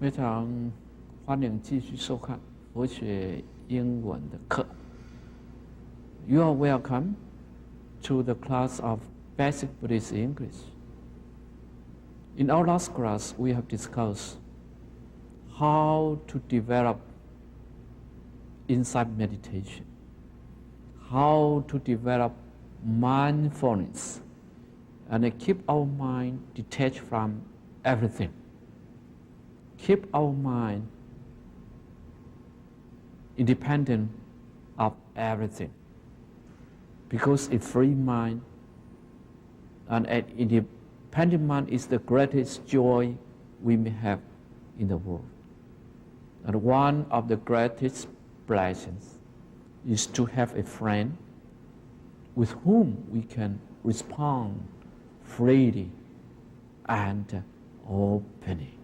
非常欢迎继续收看佛学英文的课。You are welcome to the class of Basic Buddhist English. In our last class, we have discussed how to develop insight meditation, how to develop mindfulness, and keep our mind detached from everything. Keep our mind independent of everything, because a free mind and an independent mind is the greatest joy we may have in the world. And one of the greatest blessings is to have a friend with whom we can respond freely and openly.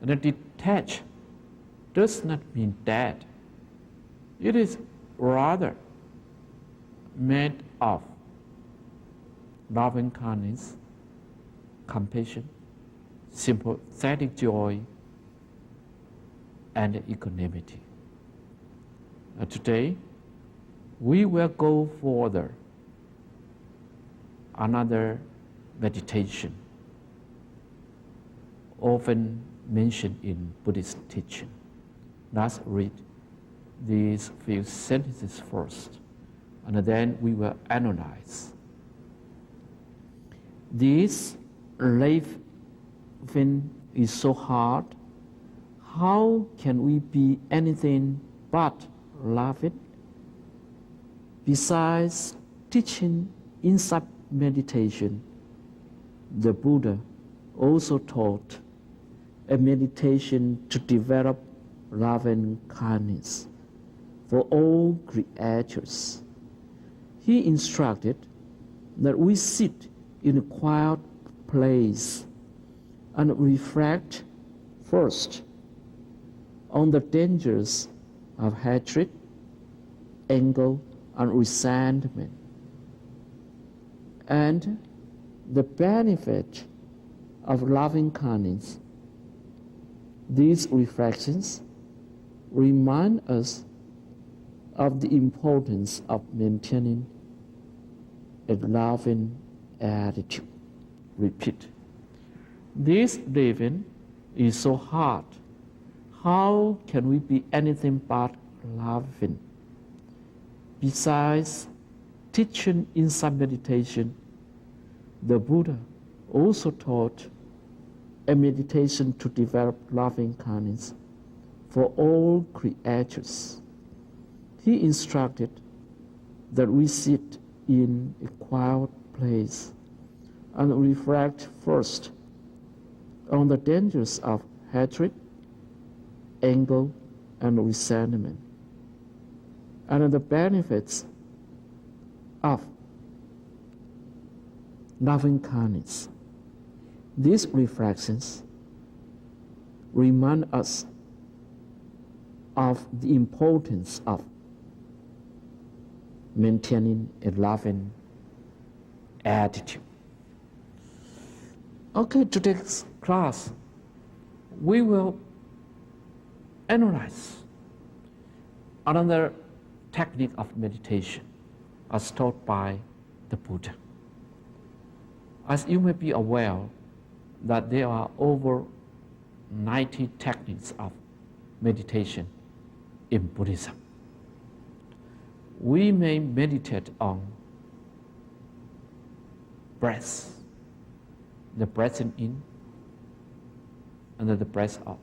And detached does not mean dead. It is rather made of loving kindness, compassion, sympathetic joy, and equanimity. Today, we will go further. Another meditation, often mentioned in Buddhist teaching. Let's read these few sentences first, and then we will analyze. This living is so hard. How can we be anything but love it? Besides teaching insight meditation, the Buddha also taught a meditation to develop loving kindness for all creatures. He instructed that we sit in a quiet place and reflect first on the dangers of hatred, anger, and resentment, and the benefit of loving kindness. These reflections remind us of the importance of maintaining a loving attitude. Repeat. This living is so hard. How can we be anything but loving? Besides teaching insight meditation, the Buddha also taught a meditation to develop loving kindness for all creatures. He instructed that we sit in a quiet place and reflect first on the dangers of hatred, anger, and resentment, and the benefits of loving kindness. These reflections remind us of the importance of maintaining a loving attitude. Okay, today's class, we will analyze another technique of meditation as taught by the Buddha. As you may be aware that there are over 90 techniques of meditation in Buddhism. We may meditate on breath, the breathing in and the breath out.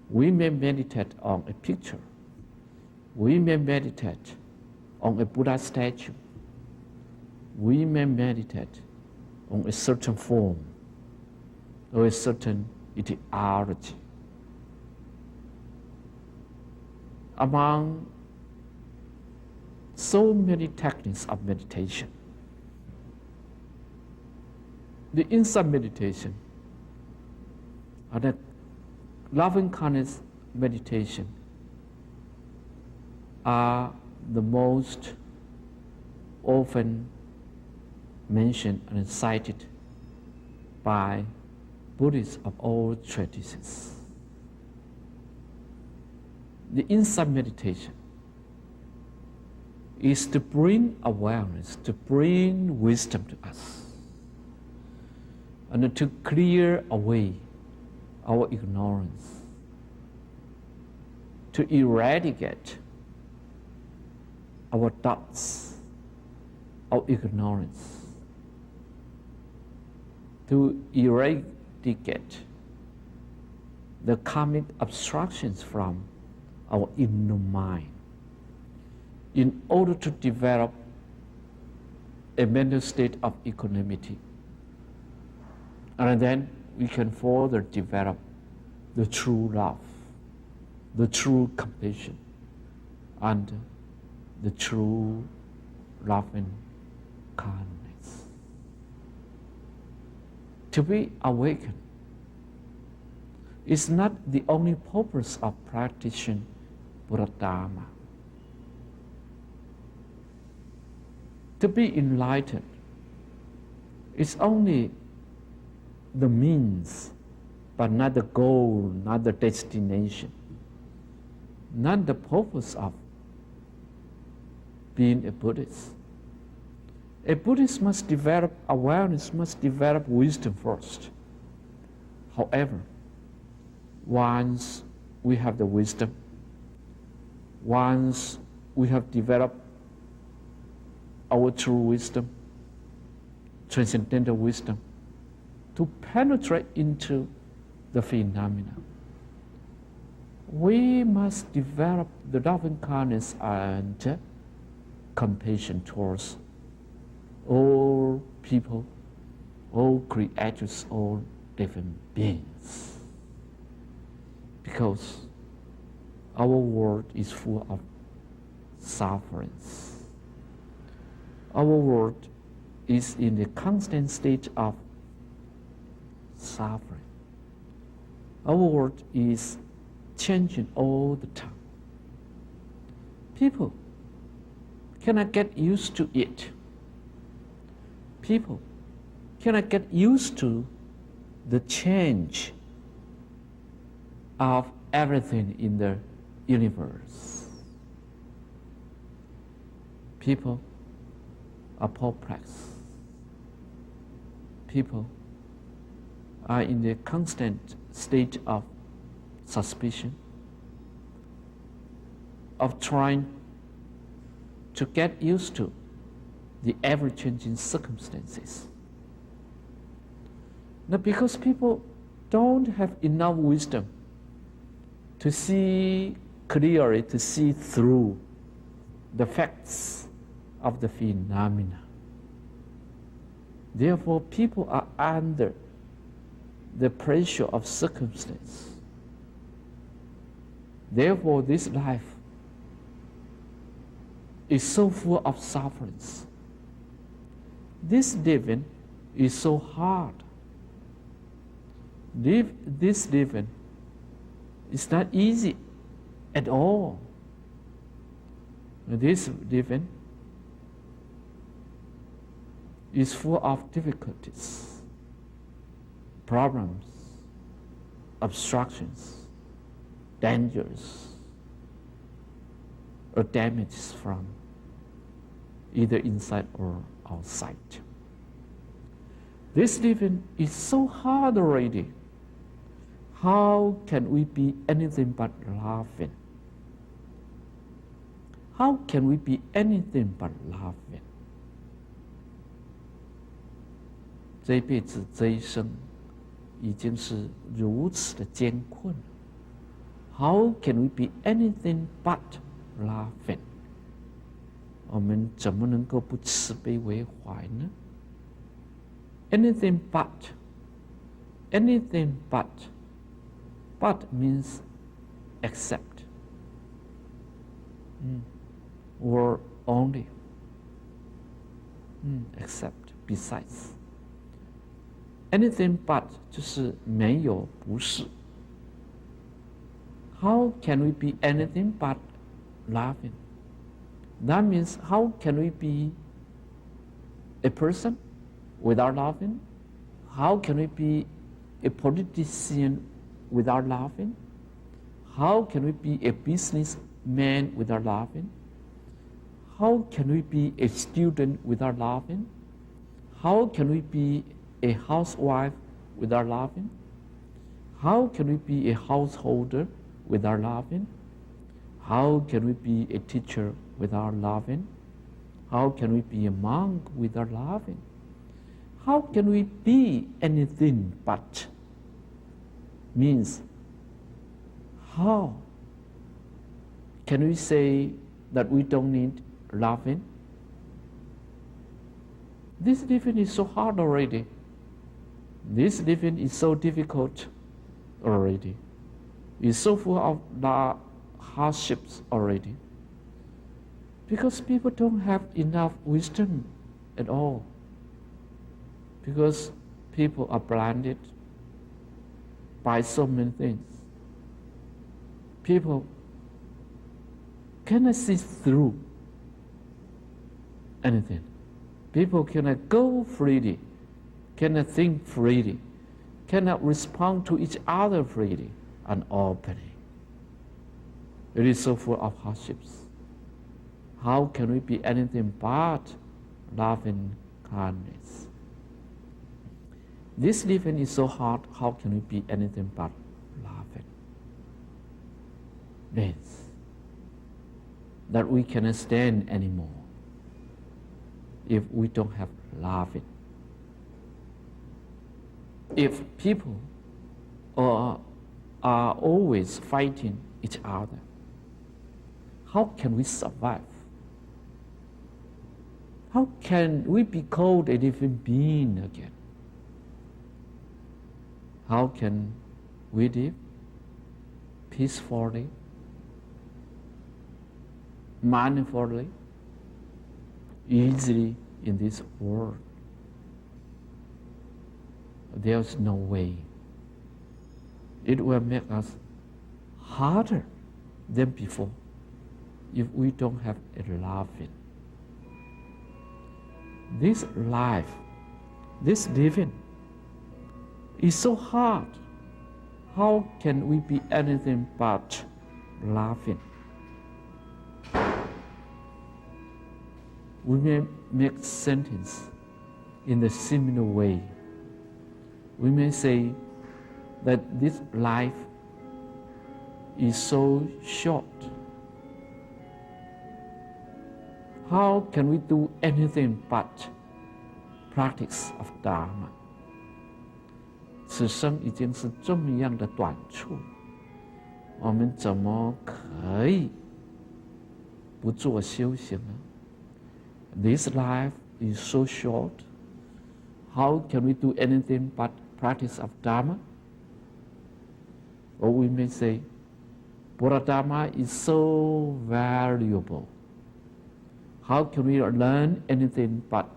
We may meditate on a picture. We may meditate on a Buddha statue. We may meditate on a certain form or a certain ideology. Among so many techniques of meditation, the insight meditation and the loving kindness meditation are the most often mentioned and cited by Buddhist of all traditions. The insight meditation is to bring awareness, to bring wisdom to us, and to clear away our ignorance, to eradicate our doubts, our ignorance, to eradicate the karmic obstructions from our inner mind, in order to develop a mental state of equanimity. And then we can further develop the true love, the true compassion, and the true loving kindness. To be awakened is not the only purpose of practicing Buddha Dharma. To be enlightened is only the means, but not the goal, not the destination, not the purpose of being a Buddhist. A Buddhist must develop awareness, must develop wisdom first. However, once we have the wisdom, once we have developed our true wisdom, transcendental wisdom, to penetrate into the phenomena, we must develop the loving kindness and compassion towards all people, all creatures, all living beings. Because our world is full of sufferings. Our world is in a constant state of suffering. Our world is changing all the time. People cannot get used to it. People cannot get used to the change of everything in the universe. People are perplexed. People are in a constant state of suspicion, of trying to get used to the ever-changing circumstances. Now, because people don't have enough wisdom to see clearly, to see through the facts of the phenomena. Therefore, people are under the pressure of circumstance. Therefore, this life is so full of sufferings. This living is so hard. This living is not easy at all. This living is full of difficulties, problems, obstructions, dangers, or damages from either inside or outside. This living is so hard already. How can we be anything but loving? How can we be anything but loving? 这一辈子，这一生，已经是如此的艰困。How can we be anything but loving? 我们怎么能够不慈悲为怀呢？ Anything but, anything but. But means except, or only, except, besides. Anything but 就是没有不是。How can we be anything but loving? That means how can we be a person without loving? How can we be a politician without laughing? How can we be a businessman without laughing? How can we be a student without laughing? How can we be a housewife without laughing? How can we be a householder without laughing? How can we be a teacher without laughing? How can we be a monk without laughing? How can we be anything but? Means, how can we say that we don't need laughing? This living is so hard already. This living is so difficult already. It's so full of hardships already. Because people don't have enough wisdom at all. Because people are blinded by so many things. People cannot see through anything. People cannot go freely, cannot think freely, cannot respond to each other freely and openly. It is so full of hardships. How can we be anything but loving kindness? This living is so hard, how can we be anything but loving? Means that we cannot stand anymore if we don't have loving. If people are always fighting each other, how can we survive? How can we be called a living being again? How can we live peacefully, mindfully, easily in this world? There's no way. It will make us harder than before if we don't have a loving. This life, this living, is so hard. How can we be anything but laughing? We may make sentence in a similar way. We may say that this life is so short. How can we do anything but practice of Dharma? 此生已经是这么样的短促，我们怎么可以不做修行呢？ This life is so short. How can we do anything but practice of Dharma? Or we may say, Buddha Dharma is so valuable. How can we learn anything but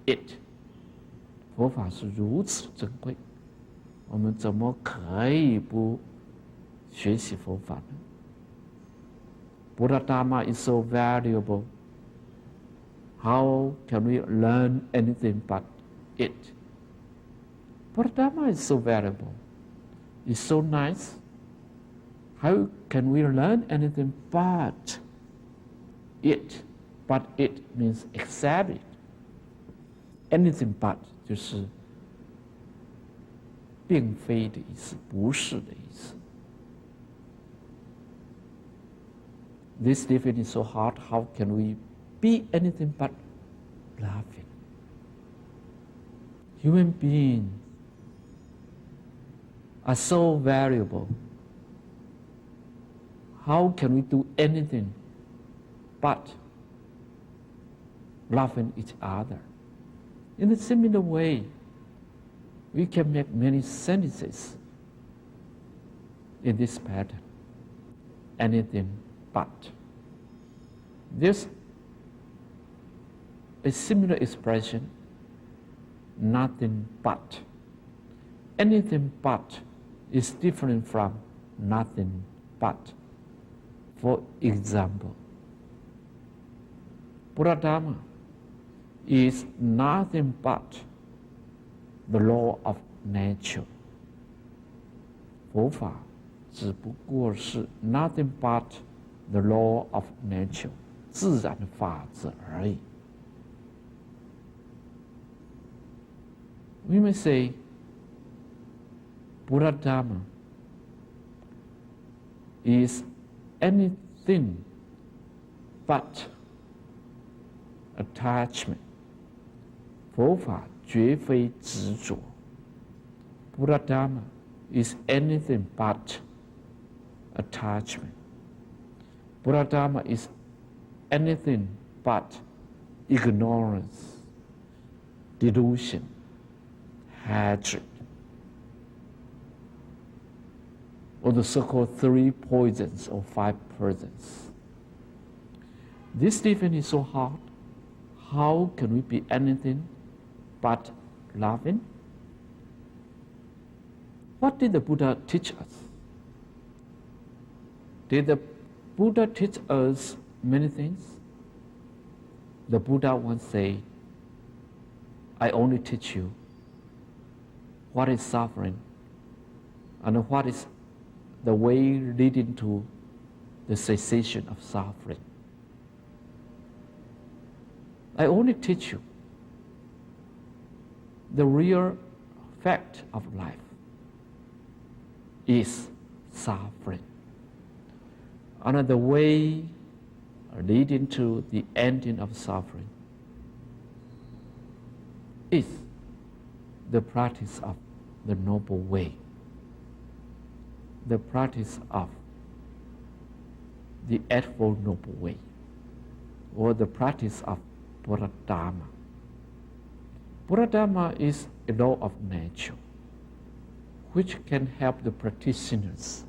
it? 佛法是如此珍贵，我们怎么可以不学习佛法呢？ Buddha Dharma is so valuable. How can we learn anything but it? Buddha Dharma is so valuable. It's so nice. How can we learn anything but it? But it means except it. Anything but 就是并非的意思，不是的意思。This living is so hard. How can we be anything but laughing? Human beings are so valuable. How can we do anything but loving each other? In a similar way, we can make many sentences in this pattern. Anything but. There's a similar expression, nothing but. Anything but is different from nothing but. For example, Buddha Dharma is nothing but the law of nature. 佛法只不过是 nothing but the law of nature， 自然的法则而已。We may say Buddha Dharma is anything but attachment。佛法绝非执着。Buddha Dharma is anything but attachment. Buddha Dharma is anything but ignorance, delusion, hatred, or the so-called 3 poisons or 5 poisons. This definition is so hard. How can we be anything but loving? What did the Buddha teach us? Did the Buddha teach us many things? The Buddha once said, I only teach you what is suffering and what is the way leading to the cessation of suffering. I only teach you the real fact of life is suffering. And the way leading to the ending of suffering is the practice of the noble way, the practice of the Eightfold Noble Way, or the practice of Buddha Dharma. Buddha Dharma is a law of nature which can help the practitioners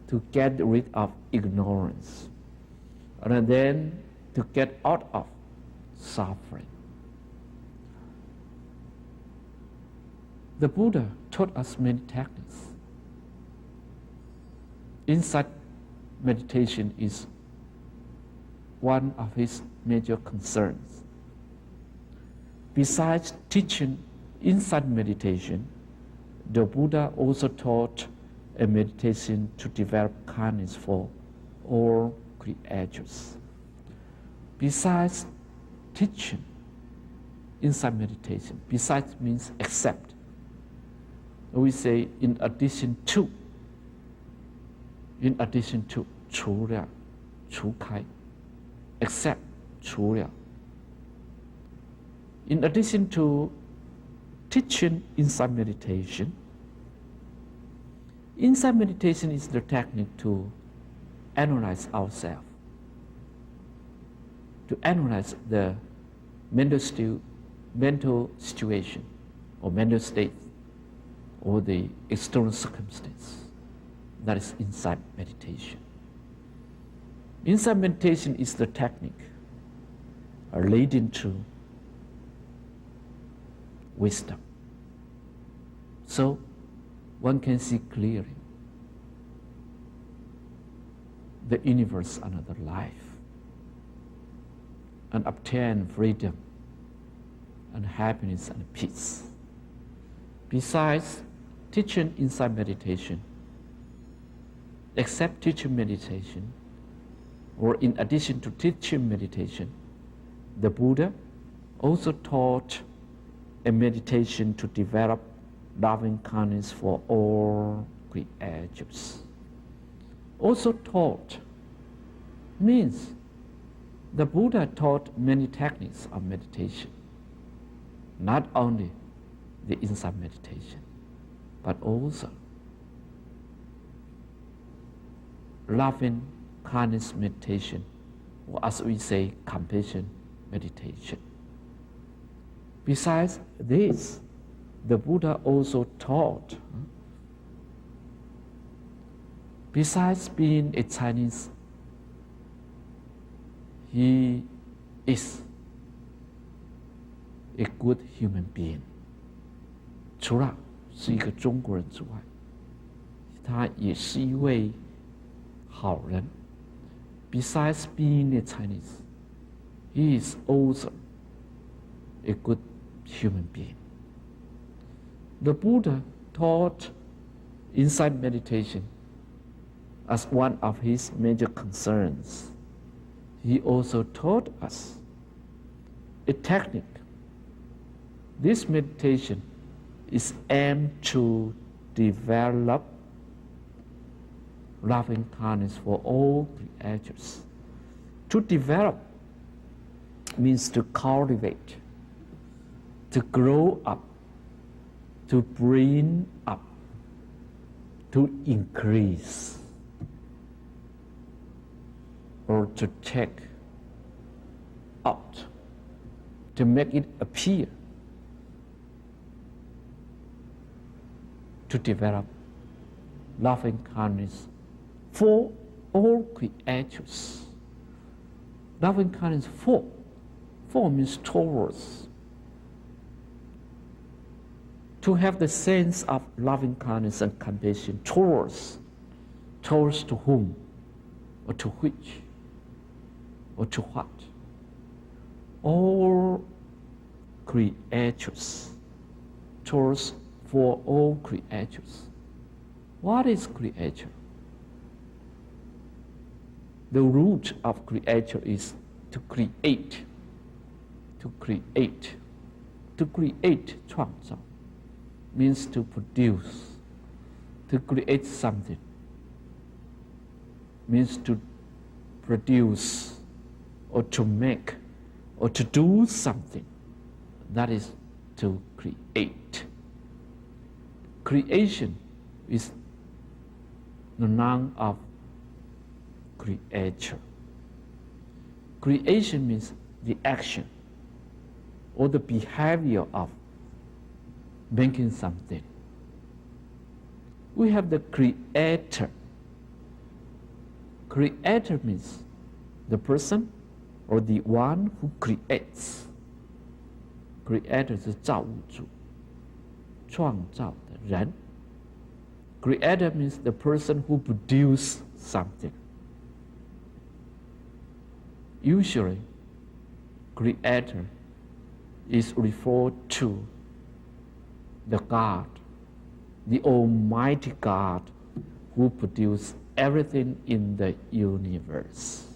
to get rid of ignorance and then to get out of suffering. The Buddha taught us many techniques. Insight meditation is one of his major concerns. Besides teaching insight meditation, the Buddha also taught a meditation to develop kindness for all creatures. Besides teaching insight meditation, besides means except. We say in addition to, 除了，除开 except 除了。In addition to teaching insight meditation is the technique to analyze ourselves, to analyze the mental situation or mental state or the external circumstance. That is insight meditation. Insight meditation is the technique leading to wisdom. So one can see clearly the universe and the life and obtain freedom and happiness and peace. Besides teaching insight meditation, except teaching meditation, or in addition to teaching meditation, the Buddha also taught a meditation to develop loving kindness for all creatures. Also taught means the Buddha taught many techniques of meditation, not only the insight meditation, but also loving kindness meditation, or as we say, compassion meditation. Besides this, the Buddha also taught, besides being a Chinese, he is a good human being. 除了是一个中国人之外，他也是一位好人。Besides being a Chinese, he is also a good human being. The Buddha taught inside meditation, as one of his major concerns, he also taught us a technique. This meditation is aimed to develop loving kindness for all creatures. To develop means to cultivate, to grow up, to bring up, to increase, or to take out, to make it appear, to develop loving kindness for all creatures. Loving kindness for means towards. To have the sense of loving kindness and compassion towards to whom, or to which, or to what? All creatures, towards for all creatures. What is creature? The root of creature is to create. To create. To create, 创造, means to produce. To create something means to produce or to make or to do something. That is to create. Creation is the noun of creature. Creation means the action or the behavior of making something. We have the creator. Creator means the person or the one who creates. Creator 是造物主，创造的人。Creator means the person who produces something. Usually, creator is referred to the God, the Almighty God, who produced everything in the universe.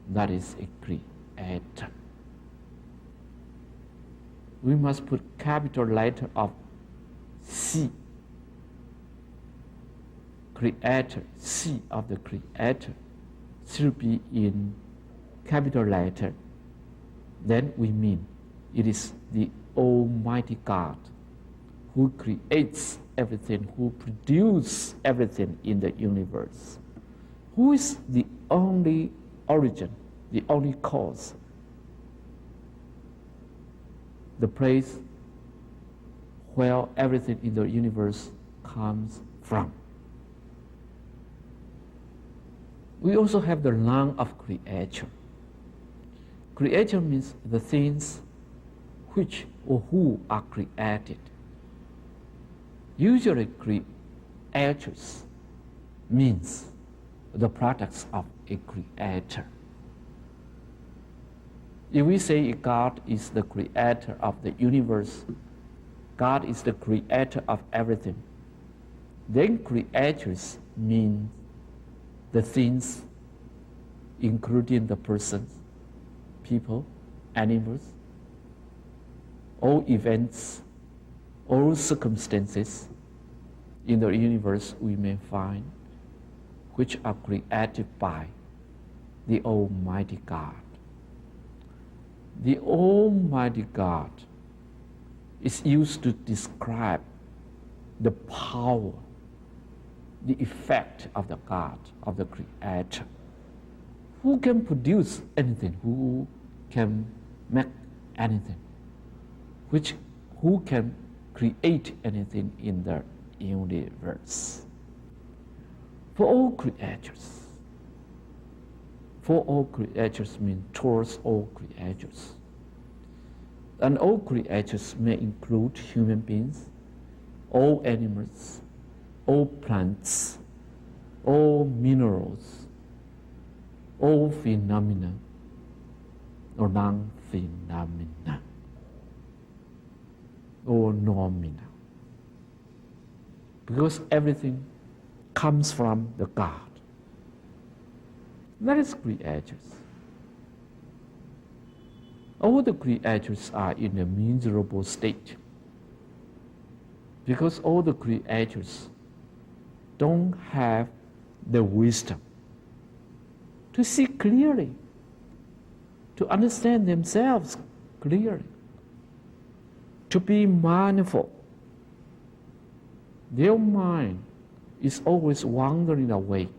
That is a creator. We must put capital letter of C. Creator, C of the creator, should be in capital letter. Then we mean it is the Almighty God who creates everything, who produces everything in the universe, who is the only origin, the only cause, the place where everything in the universe comes from. We also have the noun of creature. Creature means the things which or who are created. Usually creatures means the products of a creator. If we say God is the creator of the universe, God is the creator of everything, then creatures mean the things including the persons, people, animals, all events, all circumstances in the universe we may find which are created by the Almighty God. The Almighty God is used to describe the power, the effect of the God, of the Creator. Who can produce anything? Who can make anything? Who can create anything in the universe? For all creatures. For all creatures means towards all creatures. And all creatures may include human beings, all animals, all plants, all minerals, all phenomena or non-phenomena or nomina. because everything comes from the God. That is creatures. All the creatures are in a miserable state because all the creatures don't have the wisdom to see clearly, to understand themselves clearly, to be mindful. Their mind is always wandering away,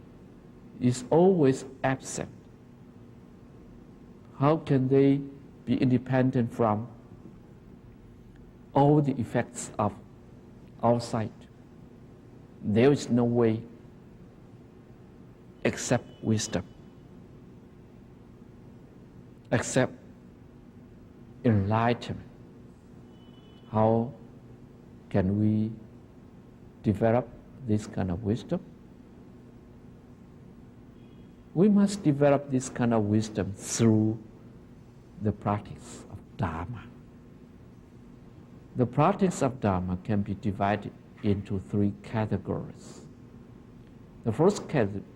is always absent. How can they be independent from all the effects of outside? There is no way except wisdom, except enlightenment. How can we develop this kind of wisdom? We must develop this kind of wisdom through the practice of Dharma. The practice of Dharma can be divided into three categories. The first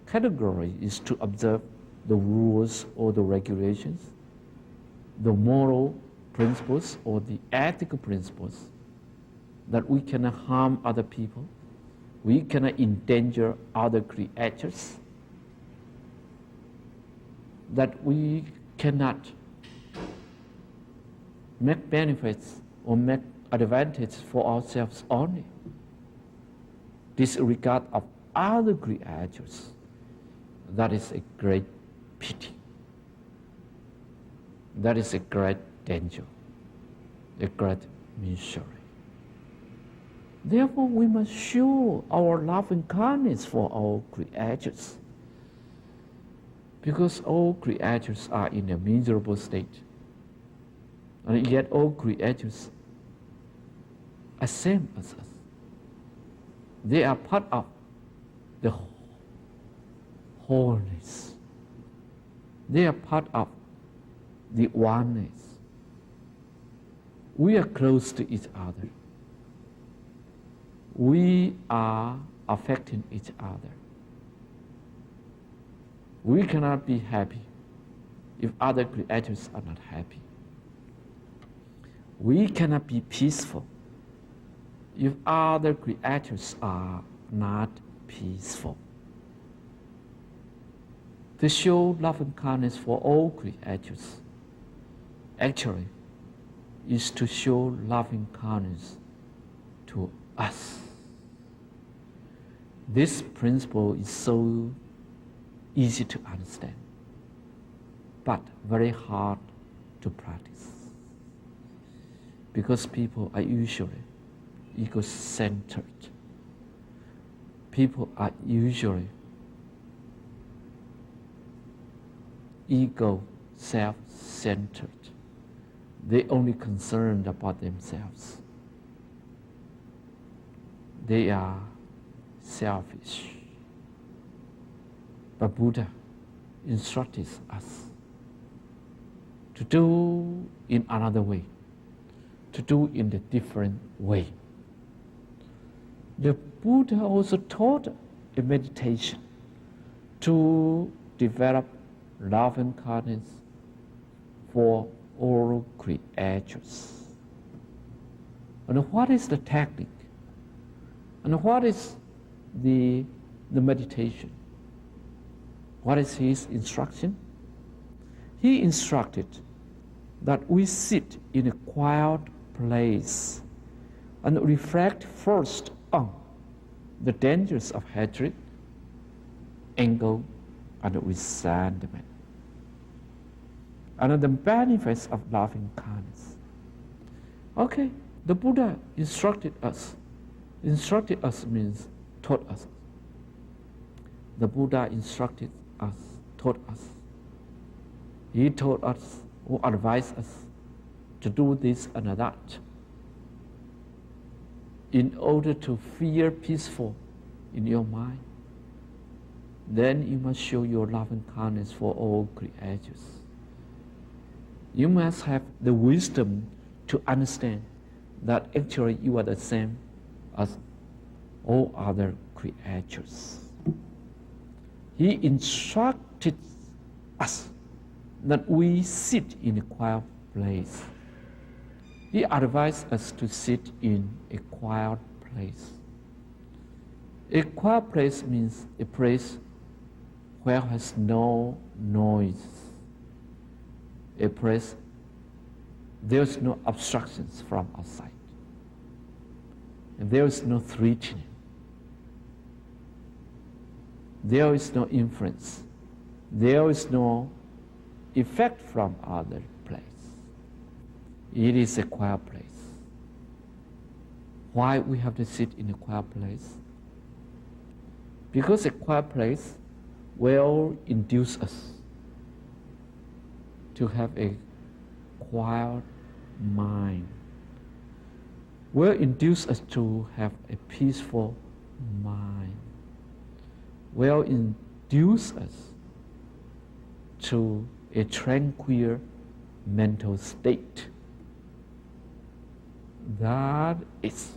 category is to observe the rules or the regulations, the moral principles or the ethical principles, that we cannot harm other people, we cannot endanger other creatures, that we cannot make benefits or make advantage for ourselves only. Disregard of other creatures, that is a great pity. That is a great danger, a great misery. Therefore, we must show our love and kindness for all creatures, because all creatures are in a miserable state, and yet all creatures are same as us. They are part of the wholeness. They are part of the oneness. We are close to each other. We are affecting each other. We cannot be happy if other creatures are not happy. We cannot be peaceful if other creatures are not peaceful. To show love and kindness for all creatures actually is to show loving kindness to us. This principle is so easy to understand, but very hard to practice, because people are usually ego-centered. People are usually ego, self-centered. They only concerned about themselves. They are selfish. But Buddha instructed us to do in another way, to do in a different way. The Buddha also taught a meditation to develop love and kindness for all creatures. And what is the technique? And what is the meditation? What is his instruction? He instructed that we sit in a quiet place and reflect first on the dangers of hatred, anger, and resentment, and the benefits of loving kindness. Okay, the Buddha instructed us. Instructed us means taught us. The Buddha instructed us, taught us. He taught us or advised us to do this and that in order to feel peaceful in your mind. Then you must show your love and kindness for all creatures. You must have the wisdom to understand that actually you are the same as all other creatures. He instructed us that we sit in a quiet place. He advised us to sit in a quiet place. A quiet place means a place where has no noise. A place there's no obstructions from outside. And there is no threatening. There is no influence. There is no effect from other place. It is a quiet place. Why we have to sit in a quiet place? Because a quiet place will induce us to have a quiet mind, will induce us to have a peaceful mind, will induce us to a tranquil mental state. That is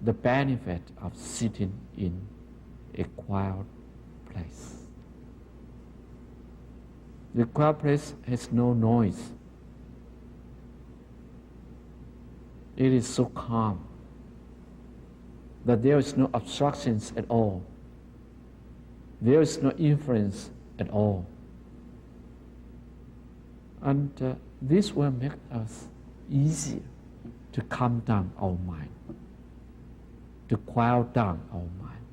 the benefit of sitting in a quiet place. The quiet place has no noise. It is so calm that there is no obstructions at all. There is no influence at all. And this will make us easier to calm down our mind, to quiet down our mind,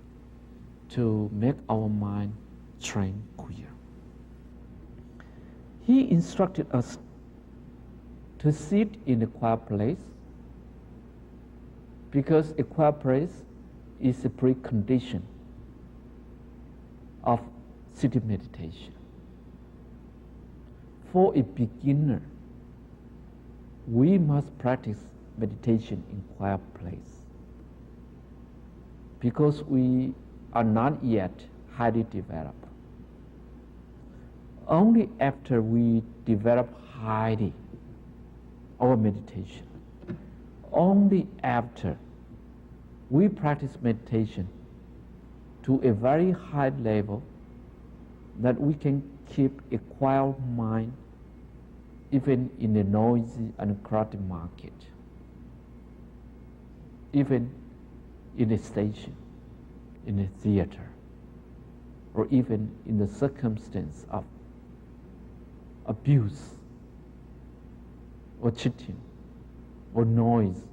to make our mind tranquil. He instructed us to sit in a quiet place because a quiet place is a precondition of sitting meditation. For a beginner, we must practice meditation in quiet place because we are not yet highly developed. Only after we develop highly our meditation, only after we practice meditation to a very high level that we can keep a quiet mind even in a noisy and crowded market, even in a station, in a theater, or even in the circumstance of abuse or cheating or noise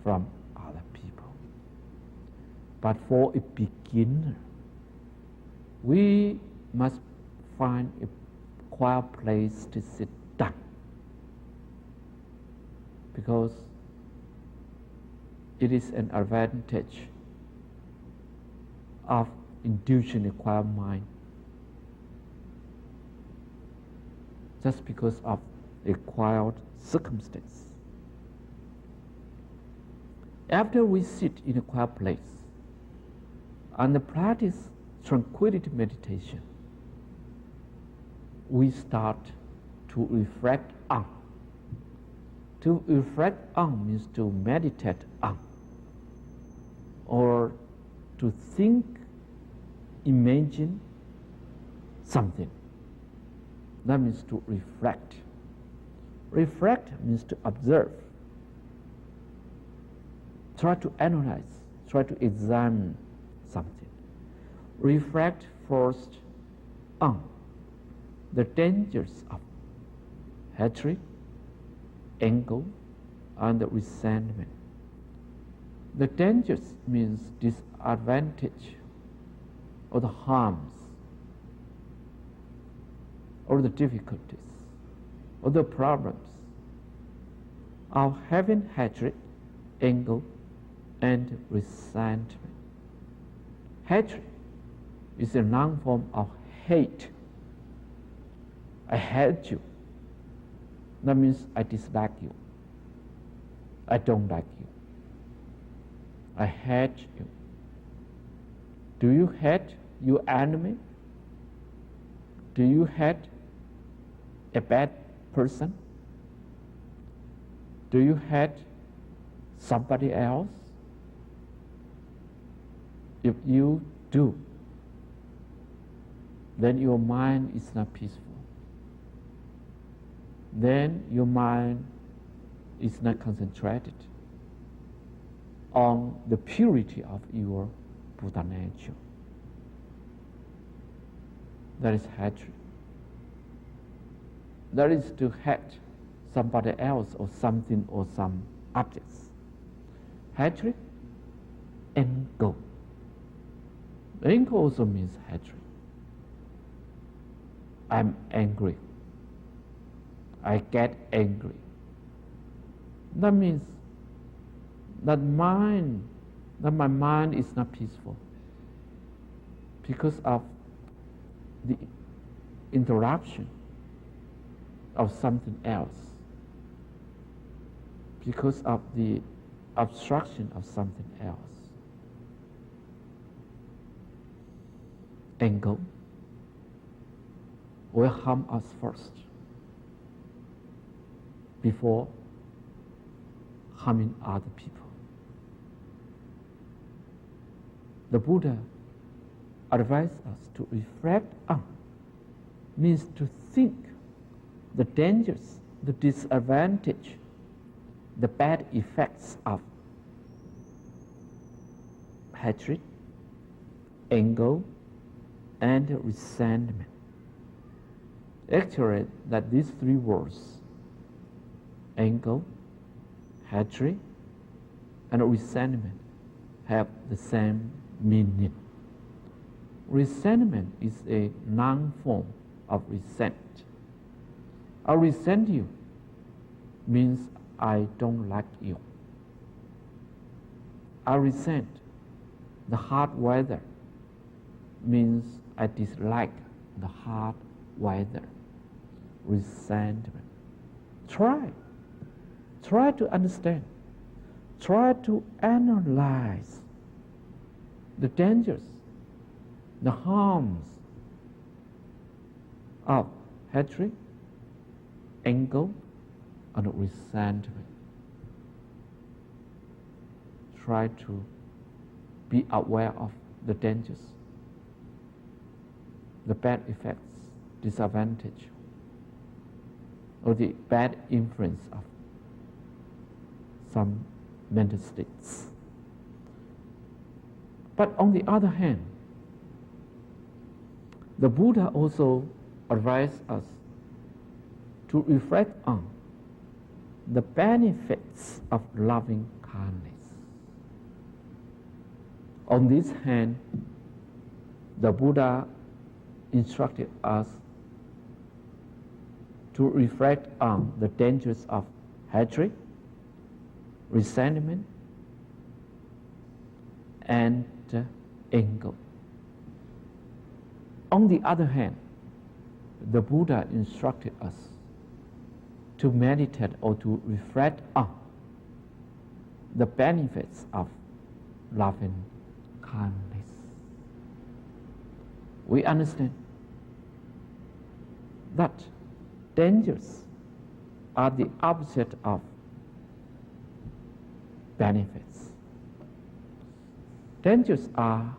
from other people. But for a beginner, we must find a quiet place to sit down because it is an advantage of inducing a quiet mind just because of a quiet circumstance. After we sit in a quiet place and practice tranquility meditation, we start to reflect on. To reflect on means to meditate on, or to think, imagine something. That means to reflect. Reflect means to observe. Try to analyze, try to examine something. Reflect first on the dangers of hatred, anger, and resentment. The dangers means disadvantage or the harms or the difficulties or the problems of having hatred, anger, and resentment. Hatred is a noun form of hate. I hate you. That means I dislike you. I don't like you. I hate you. Do you hate your enemy? Do you hate a bad person? Do you hate somebody else? If you do, then your mind is not peaceful. Then your mind is not concentrated on the purity of your Buddha nature. That is hatred. That is to hate somebody else or something or some objects. Hatred, ego. Ego also means hatred. I'm angry. I get angry. That means that my mind is not peaceful because of the interruption of something else, because of the obstruction of something else. Ego will harm us first before harming other people. The Buddha advised us to reflect on, means to think the dangers, the disadvantage, the bad effects of hatred, anger, and resentment. Actually, that these three words, anger, hatred, and resentment, have the same meaning. Resentment is a noun form of resent. I resent you means I don't like you. I resent the hard weather means I dislike the hard weather. Resentment. Try to understand. Try to analyze the dangers, the harms of hatred, anger, and resentment. Try to be aware of the dangers, the bad effects, disadvantage, or the bad influence of some mental states. But on the other hand, the Buddha also advised us to reflect on the benefits of loving kindness. On this hand, the Buddha instructed us to reflect on the dangers of hatred, resentment, and anger. On the other hand, the Buddha instructed us to meditate or to reflect on the benefits of loving kindness. We understand that dangers are the opposite of benefits. Dangers are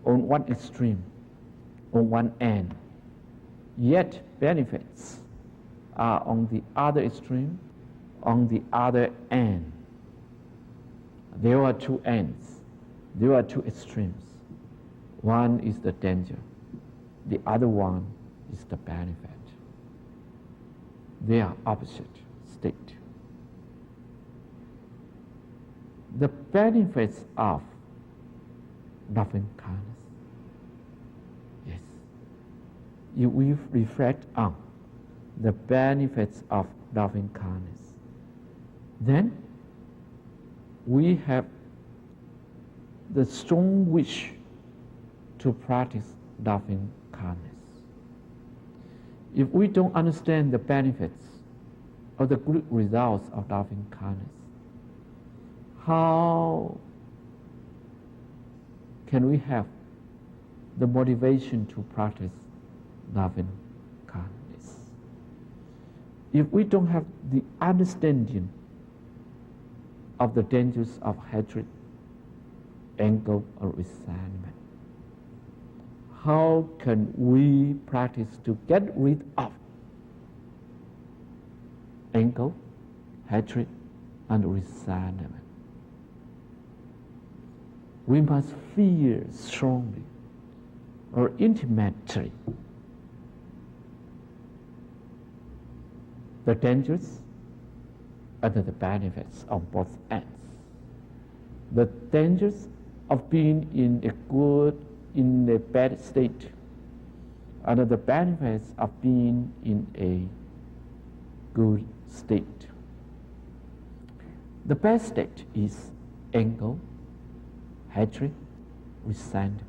on one extreme, on one end, yet benefits are on the other extreme, on the other end. There are two ends, there are two extremes. One is the danger, the other one is the benefit. They are opposite state. The benefits of loving kindness. Yes. If we reflect on the benefits of loving kindness, then we have the strong wish to practice loving kindness. If we don't understand the benefits or the good results of loving kindness, how can we have the motivation to practice loving kindness? If we don't have the understanding of the dangers of hatred, anger, or resentment. How can we practice to get rid of anger, hatred, and resentment? We must feel strongly or intimately the dangers and the benefits of both ends. The dangers of being in a bad state, and the benefits of being in a good state. The bad state is anger, hatred, resentment.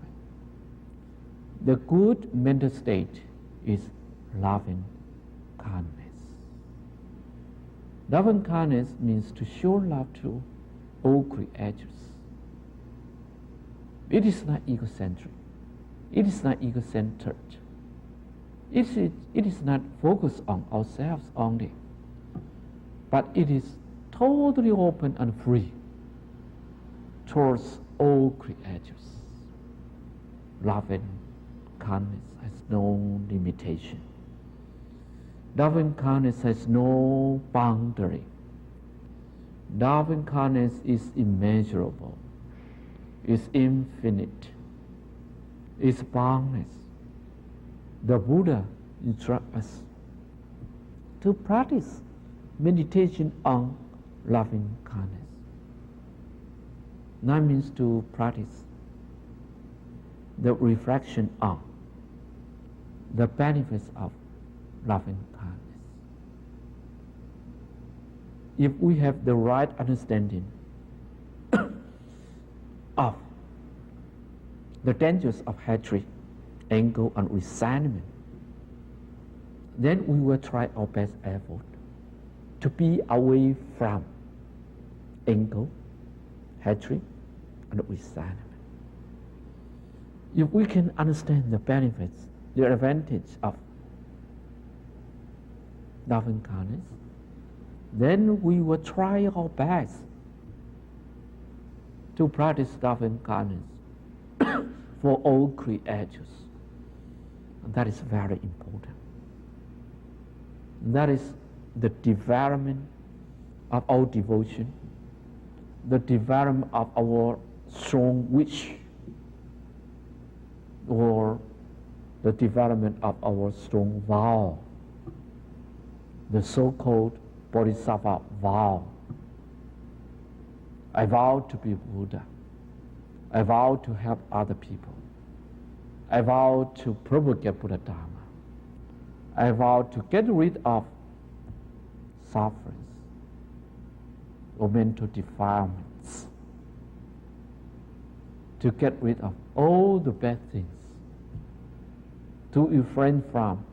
The good mental state is loving kindness. Loving kindness means to show love to all creatures. It is not egocentric. It is not ego-centered. It is not focused on ourselves only, but it is totally open and free towards all creatures. Loving kindness has no limitation. Loving kindness has no boundary. Loving kindness is immeasurable, is infinite, is boundless. The Buddha instructs us to practice meditation on loving kindness. That means to practice the reflection on the benefits of loving kindness. If we have the right understanding of the dangers of hatred, anger, and resentment, then we will try our best effort to be away from anger, hatred, and resentment. If we can understand the benefits, the advantage of loving kindness, then we will try our best to practice loving kindness for all creatures. And that is very important. That is the development of our devotion, the development of our strong wish, or the development of our strong vow, the so-called Bodhisattva vow. I vow to be Buddha. I vow to help other people. I vow to propagate Buddha Dharma. I vow to get rid of sufferings or mental defilements, to get rid of all the bad things, to refrain from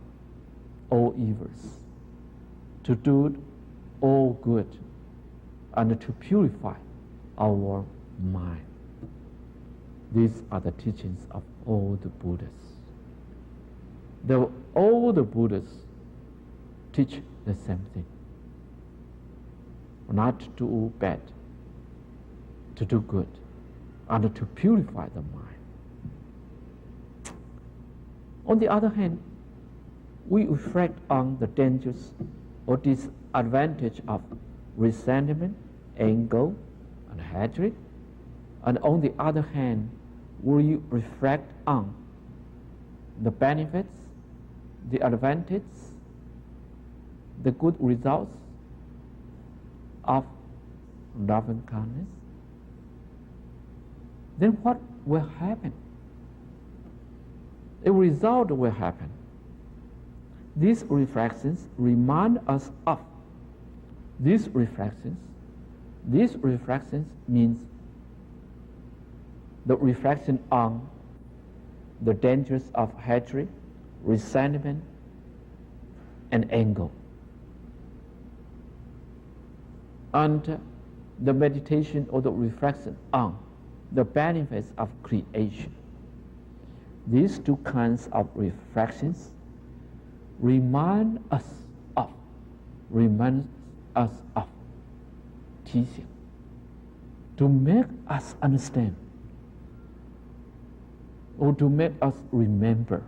all evils, to do all good, and to purify our mind. These are the teachings of all the Buddhas. All the Buddhas teach the same thing. Not to do bad, to do good, and to purify the mind. On the other hand, we reflect on the dangers or disadvantage of resentment, anger, and hatred. And on the other hand, we reflect on the benefits, the advantages, the good results of loving kindness. Then what will happen? A result will happen. These reflections remind us of these reflections. These reflections means the reflection on the dangers of hatred, resentment, and anger. And the meditation or the reflection on the benefits of creation. These two kinds of reflections remind us of teaching, to make us understand or to make us remember,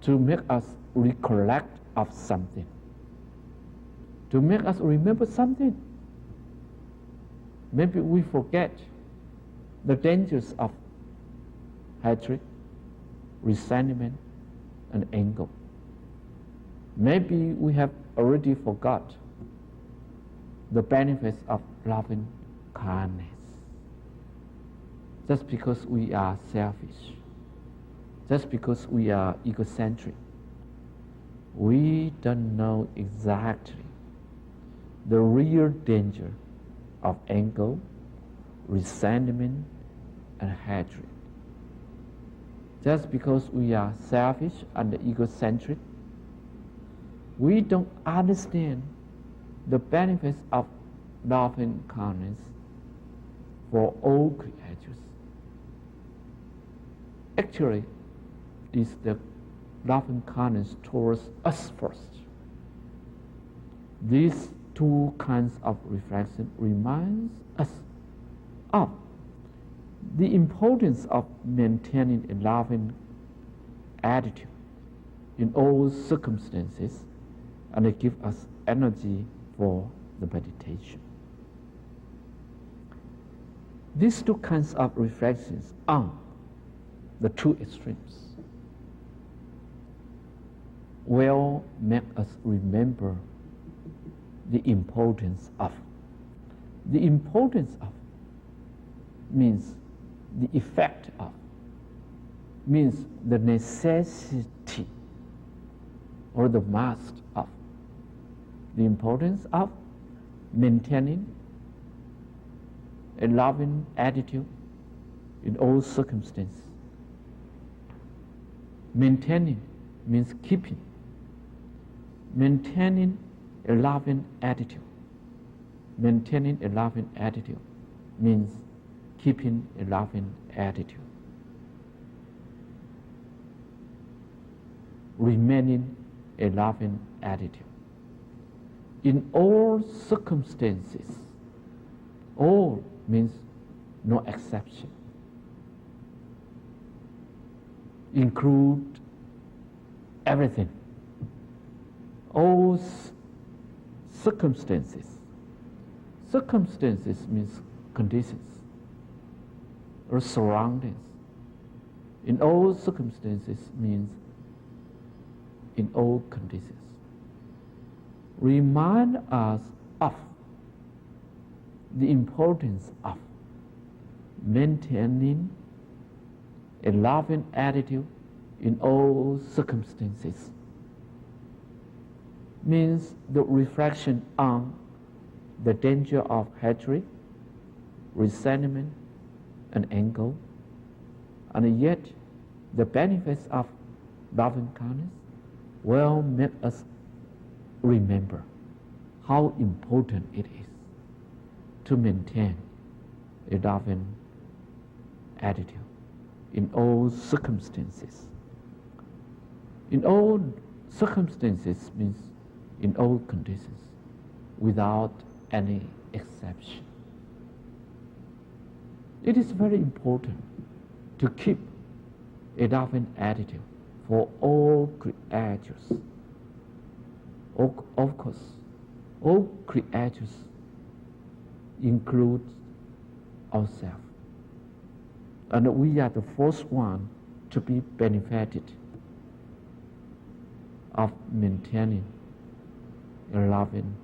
to make us recollect of something, to make us remember something. Maybe we forget the dangers of hatred, resentment, and anger. Maybe we have already forgot the benefits of loving kindness. Just because we are selfish, just because we are egocentric, we don't know exactly the real danger of anger, resentment, and hatred. Just because we are selfish and egocentric, we don't understand the benefits of loving kindness for all creatures. Actually, it's the loving kindness towards us first. These two kinds of reflection reminds us of the importance of maintaining a loving attitude in all circumstances, and it gives us energy for the meditation. These two kinds of reflections are the two extremes will make us remember the importance of. The importance of means the effect of, means the necessity or the must of. The importance of maintaining a loving attitude in all circumstances. Maintaining means keeping. Maintaining a loving attitude. Maintaining a loving attitude means keeping a loving attitude. Remaining a loving attitude. In all circumstances, all means no exception. Include everything. All circumstances. Circumstances means conditions or surroundings. In all circumstances means in all conditions. Remind us of the importance of maintaining a loving attitude in all circumstances. Means the reflection on the danger of hatred, resentment, and anger, and yet the benefits of loving kindness will make us remember how important it is to maintain a loving attitude in all circumstances. In all circumstances means in all conditions, without any exception. It is very important to keep a loving attitude for all creatures. Of course, all creatures include ourselves. And we are the first one to be benefited of maintaining a loving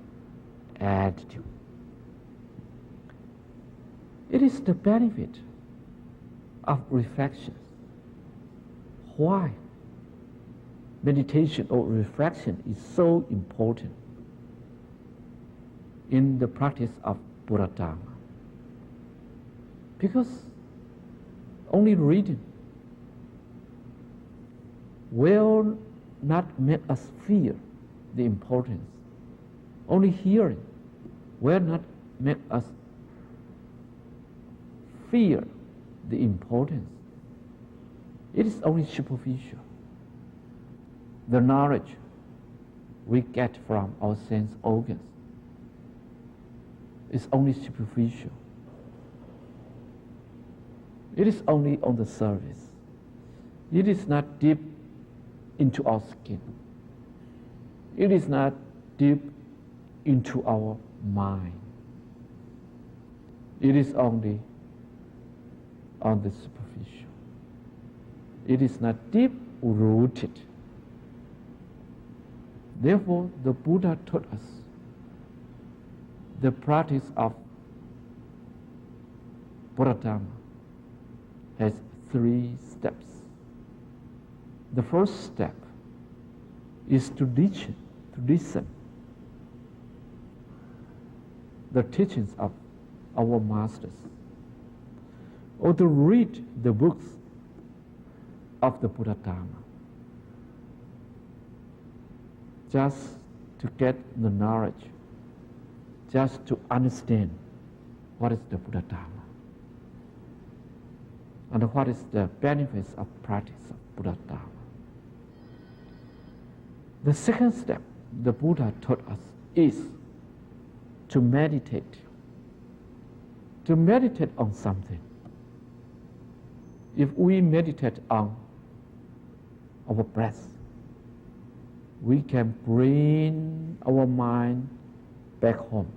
attitude. It is the benefit of reflection. Why meditation or reflection is so important in the practice of Buddha Dharma? Because only reading will not make us feel the importance. Only hearing will not make us feel the importance. It is only superficial. The knowledge we get from our sense organs is only superficial. It is only on the surface. It is not deep into our skin. It is not deep into our mind. It is only on the superficial. It is not deep rooted. Therefore, the Buddha taught us the practice of Buddha-dharma has 3 steps. The first step is to listen the teachings of our masters, or to read the books of the Buddha-dharma, just to get the knowledge, just to understand what is the Buddha-dharma and what is the benefits of practice of Buddha-dharma. The second step the Buddha taught us is to meditate on something. If we meditate on our breath, we can bring our mind back home.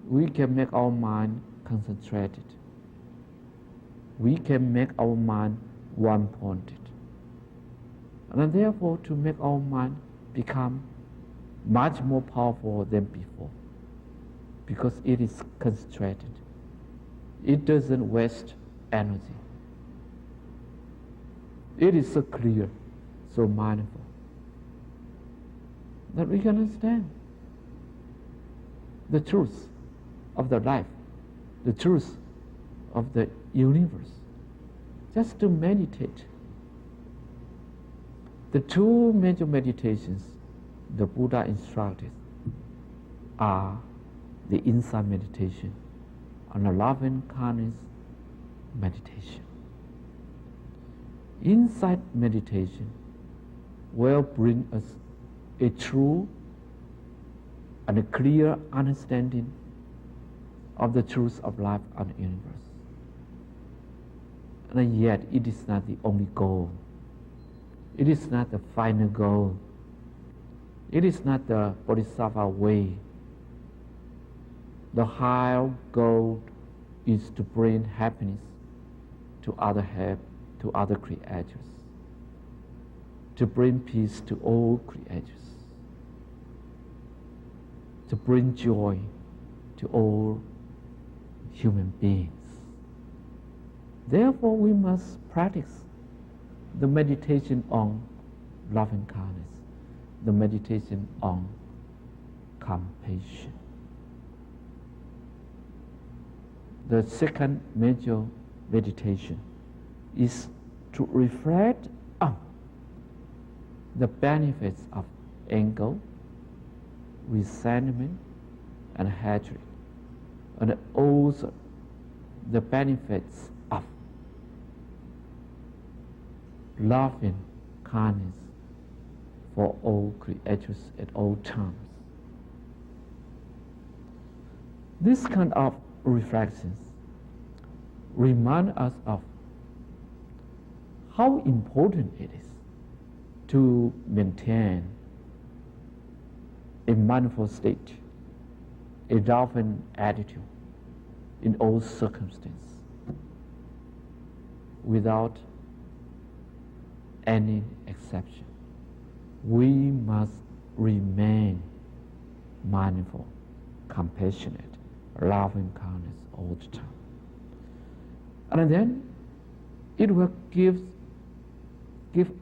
We can make our mind concentrated. We can make our mind one-pointed. And therefore, to make our mind become much more powerful than before, because it is concentrated. It doesn't waste energy. It is so clear, so mindful, that we can understand the truth of the life, the truth of the universe, just to meditate. The 2 major meditations the Buddha instructed are the insight meditation and the loving kindness meditation. Insight meditation will bring us a true and a clear understanding of the truth of life and the universe. And yet it is not the only goal. It is not the final goal. It is not the Bodhisattva way. The higher goal is to bring happiness to other creatures, to bring peace to all creatures, to bring joy to all human beings. Therefore, we must practice the meditation on loving kindness, the meditation on compassion. The second major meditation is to reflect on the benefits of anger, resentment, and hatred, and also the benefits of loving kindness for all creatures at all times. This kind of reflections remind us of how important it is to maintain a mindful state, a loving attitude in all circumstances, without any exception. We must remain mindful, compassionate, loving kindness all the time. And then it will give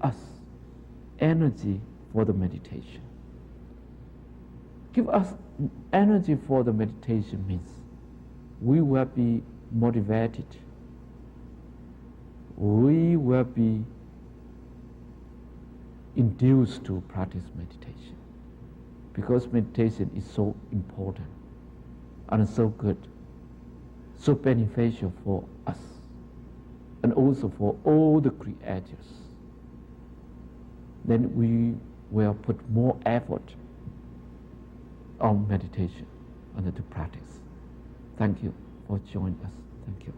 us energy for the meditation. Give us energy for the meditation means we will be motivated. We will be induced to practice meditation, because meditation is so important and so good, so beneficial for us and also for all the creatures. Then we will put more effort on meditation and to practice. Thank you for joining us. Thank you.